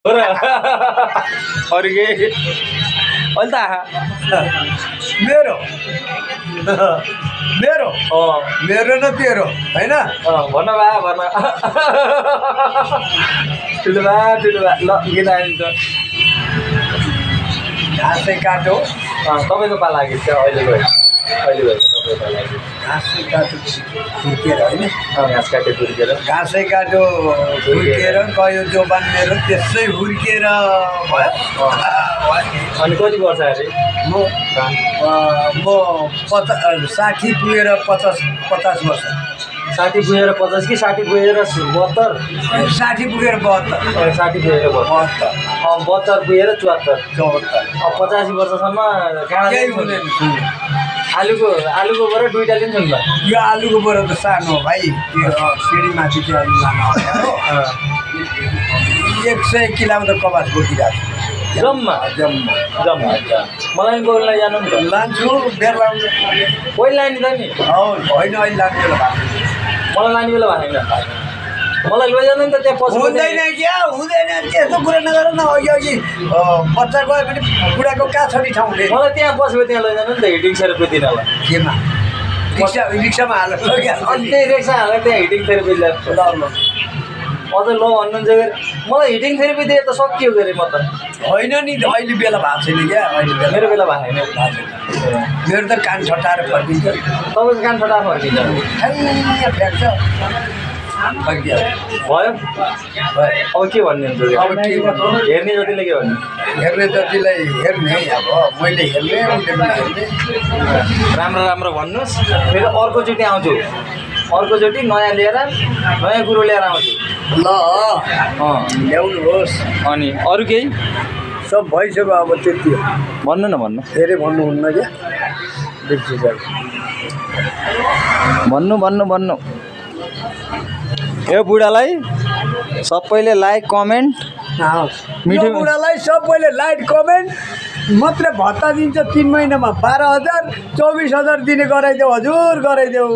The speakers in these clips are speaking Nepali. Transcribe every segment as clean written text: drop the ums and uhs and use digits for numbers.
हो र अरू के अहिले त मेरो मेरो मेरो न तेरो हैन भन बा भन ठुलो बा ल गीत आयो त घाँसै काटो तपाईँको पाला गीत चाहिँ अहिले गयो तपाईँको पाला गीत घाँसै काटो फुर्केर होइन घाँस काट्यो फुर्केर घाँसै काटो फुर्केर गयो जोबान मेरो त्यसै हुर्केर भयो अनि कति वर्ष अरे म 60 पुगेर 50 वर्ष 60 पुगेर 50 कि 60 पुगेर 72 60 पुगेर 72 60 पुगेर 72 72 पुगेर 74 अब 85 वर्षसम्म केही हुँदैन आलुको बोरा दुईटा लिन्छ नि त यो आलुको बोरा त सानो हो भाइ त्यो सिँढीमाथि त्यो अलि लानु हो 100 किलो त कबास बोकिरहेको जम्मा मलाई बोल्न जानु नि त लान्छु बेर लाउनु कोही लाने त नि होइन अहिले लाने बेला मलाई लाने बेला भएन मलाई लैजानु नि त त्यहाँ पछि हुँदैन क्या हुँदैन त्यस्तो कुरा नगर न अघि बच्चा गयो भने बुढाको कहाँ छ नि ठाउँ मलाई त्यहाँ बसेको त्यहाँ लैजानु नि त हिटिङ थेरेपी दिनलाई केमा रिक्सामा हालेर अनि त्यही रिक्सा हालेर त्यहाँ हिटिङ थेरेपी ल अझ ल भन्नुहुन्छ कि मलाई हिटिङ थेरेपी दिए त सकियो गरे म त होइन नि अहिले बेला भएको छैन क्या अहिले मेरो बेला भएको छैन मेरो त कान छटाएर फर्किन्छ तपाईँको कान छटाएर फर्किन्छ फ्याँक्छ भयो अब के भन्नुहुन्छ अब के हेर्ने जतिले के भन्नु हेर्ने जतिलाई हेर्ने अब मैले हेर्ने उसले पनि हेर्ने राम्रो भन्नुहोस् फेरि अर्कोचोटि आउँछु अर्कोचोटि नयाँ लिएर नयाँ कुरो लिएर आउँछु ल ल्याउनुहोस् अनि अरू केही सब भइसक्यो अब त्यति हो भन्नु न भन्नु धेरै भन्नुहुन्न क्या बिर्सिसक्यो भन्नु यो बुढालाई सबैले लाइक कमेन्ट मिठो बुढालाई सबैले लाइक कमेन्ट मात्रै भत्ता दिन्छ 3 महिनामा 12,000 24,000 दिने गराइदेऊ हजुर गराइदेऊ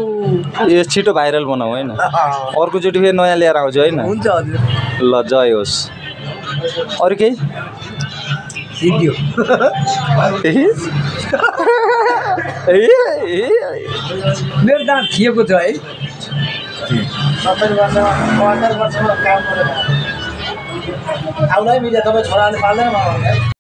यो छिटो भाइरल बनाऊ होइन अर्कोचोटि फेरि नयाँ लिएर आउँछु होइन हुन्छ हजुर ल जय होस् अरू केही सिद्धियो मेरो दाँत थिएको छ है 70 वर्षमा काम गरेर आउँदै मिल्यो तपाईँ छोराले पाल्दैन